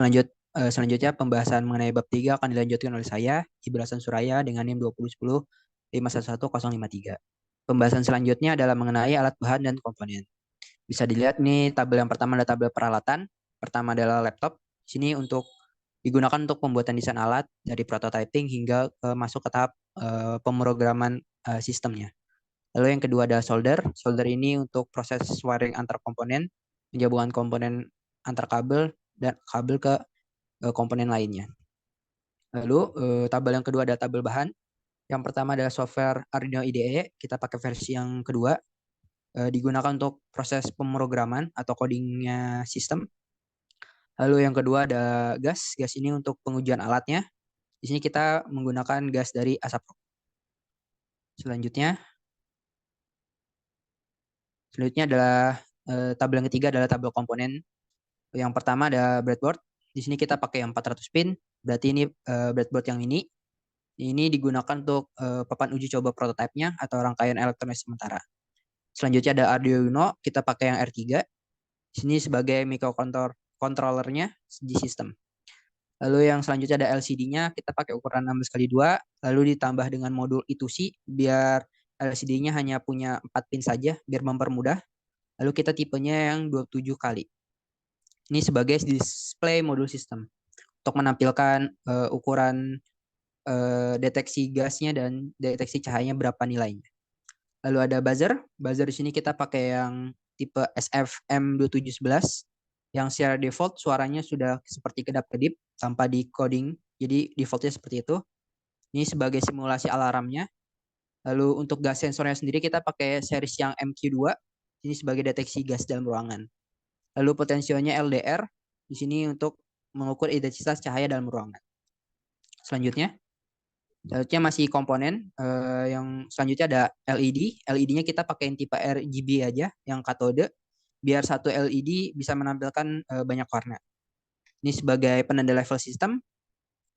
Selanjutnya pembahasan mengenai bab 3 akan dilanjutkan oleh saya, Ibrahim Hasan Suraya dengan NIM 2010 511053. Pembahasan selanjutnya adalah mengenai alat bahan dan komponen. Bisa dilihat nih tabel yang pertama adalah tabel peralatan. Pertama adalah laptop. Sini untuk digunakan untuk pembuatan desain alat dari prototyping hingga masuk ke tahap pemrograman sistemnya. Lalu yang kedua ada solder. Solder ini untuk proses wiring antar komponen, menggabungkan komponen antar kabel dan kabel ke komponen lainnya. Lalu tabel yang kedua ada tabel bahan. Yang pertama adalah software Arduino IDE. Kita pakai versi yang kedua. Digunakan untuk proses pemrograman atau codingnya sistem. Lalu yang kedua ada gas. Gas ini untuk pengujian alatnya. Di sini kita menggunakan gas dari asap rokok. Selanjutnya adalah tabel yang ketiga adalah tabel komponen. Yang pertama ada breadboard. Di sini kita pakai yang 400 pin. Berarti ini breadboard yang ini. Ini digunakan untuk papan uji coba prototipenya atau rangkaian elektronik sementara. Selanjutnya ada Arduino, kita pakai yang R3. Di sini sebagai microcontrollernya di sistem. Lalu yang selanjutnya ada LCD-nya, kita pakai ukuran 16x2, lalu ditambah dengan modul I2C, biar LCD-nya hanya punya 4 pin saja, biar mempermudah. Lalu kita tipenya yang 27 kali. Ini sebagai display modul sistem, untuk menampilkan ukuran deteksi gasnya dan deteksi cahayanya berapa nilainya. Lalu ada buzzer. Buzzer di sini kita pakai yang tipe SFM2711 yang secara default suaranya sudah seperti kedap-kedip tanpa di coding. Jadi defaultnya seperti itu. Ini sebagai simulasi alarmnya. Lalu untuk gas sensornya sendiri kita pakai series yang MQ2. Ini sebagai deteksi gas dalam ruangan. Lalu potensionya LDR. Di sini untuk mengukur intensitas cahaya dalam ruangan. Selanjutnya masih komponen. Yang selanjutnya ada LED. LED-nya kita pakai yang tipe RGB aja, yang katode, biar satu LED bisa menampilkan banyak warna. Ini sebagai penanda level sistem.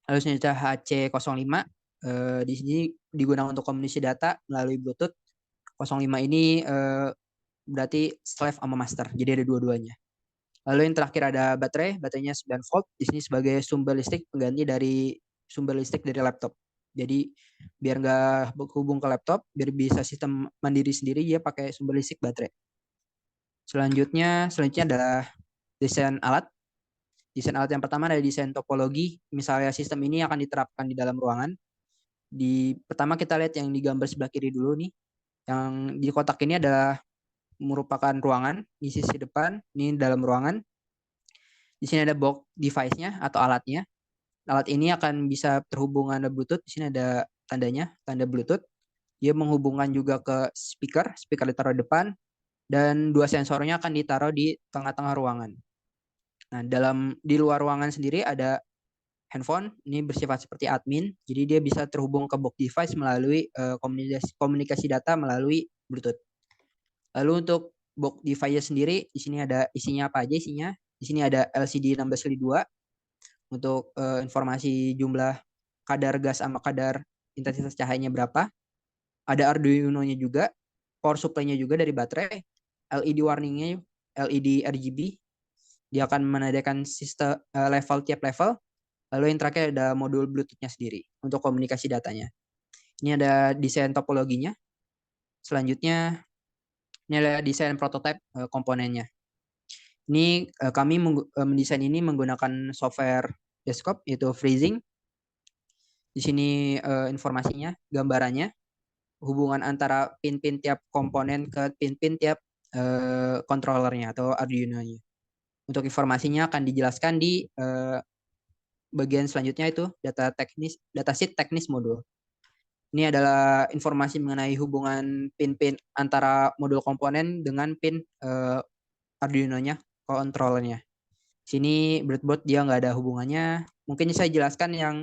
Lalu selanjutnya HC05. Di sini digunakan untuk komunikasi data melalui Bluetooth. 05 ini berarti slave sama master, jadi ada dua-duanya. Lalu yang terakhir ada baterai. Baterainya 9 volt. Di sini sebagai sumber listrik pengganti dari sumber listrik dari laptop. Jadi biar nggak hubung ke laptop, biar bisa sistem mandiri sendiri, dia pakai sumber listrik baterai. Selanjutnya adalah desain alat. Desain alat yang pertama adalah desain topologi. Misalnya sistem ini akan diterapkan di dalam ruangan. Pertama kita lihat yang di gambar sebelah kiri dulu nih. Yang di kotak ini adalah merupakan ruangan. Di sisi depan ini dalam ruangan. Di sini ada box device-nya atau alatnya. Alat ini akan bisa terhubung ada Bluetooth. Di sini ada tandanya, tanda Bluetooth. Dia menghubungkan juga ke speaker ditaruh depan, dan dua sensornya akan ditaruh di tengah-tengah ruangan. Nah, di luar ruangan sendiri ada handphone, ini bersifat seperti admin, jadi dia bisa terhubung ke box device melalui komunikasi data melalui Bluetooth. Lalu untuk box device sendiri, di sini ada isinya apa aja isinya. Di sini ada LCD 16x2 untuk informasi jumlah kadar gas sama kadar intensitas cahayanya berapa. Ada Arduino-nya juga, power supply-nya juga dari baterai, LED warningnya, LED RGB. Dia akan menandakan sistem level tiap level. Lalu yang terakhir ada modul Bluetooth-nya sendiri untuk komunikasi datanya. Ini ada desain topologinya. Selanjutnya ini adalah desain prototype komponennya. Ini kami mendesain ini menggunakan software desktop yaitu Freezing. Di sini informasinya, gambarannya, hubungan antara pin-pin tiap komponen ke pin-pin tiap controllernya atau Arduino-nya. Untuk informasinya akan dijelaskan di bagian selanjutnya, itu datasheet teknis modul. Ini adalah informasi mengenai hubungan pin-pin antara modul komponen dengan pin Arduino-nya, controllernya. Sini breadboard dia nggak ada hubungannya. Mungkin saya jelaskan yang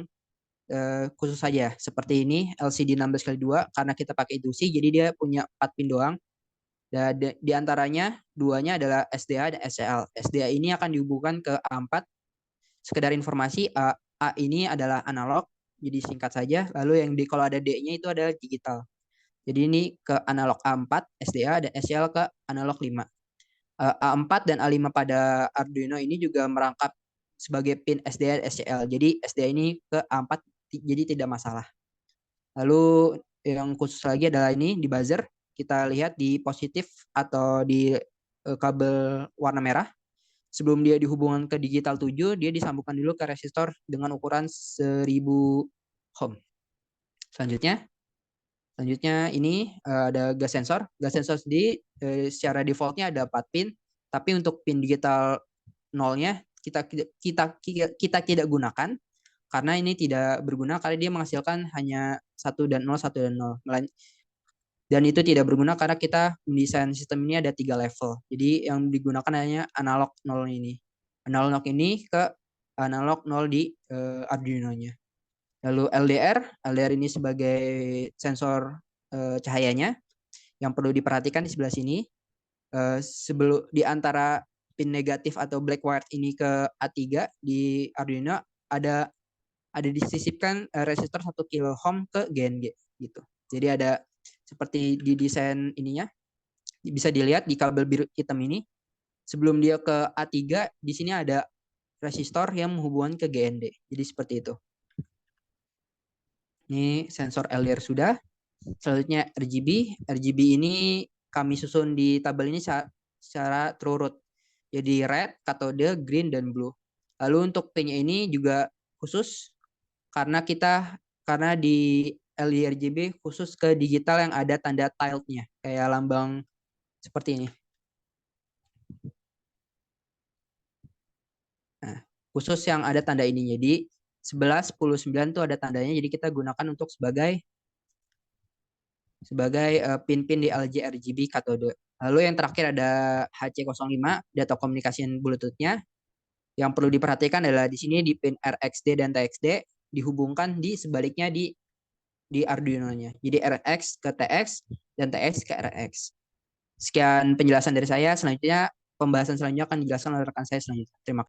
khusus saja. Seperti ini LCD 16x2 karena kita pakai induksi, jadi dia punya 4 pin doang. Dan di antaranya duanya adalah SDA dan SCL. SDA ini akan dihubungkan ke A4. Sekedar informasi, A ini adalah analog, jadi singkat saja. Lalu yang kalau ada D-nya itu adalah digital. Jadi ini ke analog A4 SDA dan SCL ke analog 5. A4 dan A5 pada Arduino ini juga merangkap sebagai pin SDA SCL. Jadi SDA ini ke A4 jadi tidak masalah. Lalu yang khusus lagi adalah ini di buzzer. Kita lihat di positif atau di kabel warna merah. Sebelum dia dihubungkan ke digital 7, dia disambungkan dulu ke resistor dengan ukuran 1000 ohm. Selanjutnya ini ada gas sensor. Gas sensor sendiri secara defaultnya ada 4 pin, tapi untuk pin digital nolnya kita tidak gunakan karena ini tidak berguna karena dia menghasilkan hanya 1 dan 0, 1 dan 0. Dan itu tidak berguna karena kita mendesain sistem ini ada 3 level. Jadi yang digunakan hanya analog 0 ini. Analog ini ke analog 0 di Arduino-nya. Lalu LDR ini sebagai sensor cahayanya. Yang perlu diperhatikan di sebelah sini, sebelum di antara pin negatif atau black wire ini ke A3 di Arduino ada disisipkan resistor 1 kilo ohm ke GND gitu. Jadi ada seperti di desain ininya bisa dilihat di kabel biru hitam ini, sebelum dia ke A3 di sini ada resistor yang menghubungkan ke GND. Jadi seperti itu. Ini sensor LDR sudah. Selanjutnya RGB ini kami susun di tabel ini secara terurut. Jadi red, cathode, green, dan blue. Lalu untuk P-nya ini juga khusus karena di LDRGB khusus ke digital yang ada tanda tilde-nya, kayak lambang seperti ini. Nah, khusus yang ada tanda ini. Jadi 11, 10, 9 itu ada tandanya, jadi kita gunakan untuk sebagai pin-pin di LG-RGB katode. Lalu yang terakhir ada HC05, data communication Bluetooth-nya. Yang perlu diperhatikan adalah di sini di pin RXD dan TXD dihubungkan di sebaliknya di Arduino-nya. Jadi RX ke TX dan TX ke RX. Sekian penjelasan dari saya. Selanjutnya pembahasan selanjutnya akan dijelaskan oleh rekan saya selanjutnya. Terima kasih.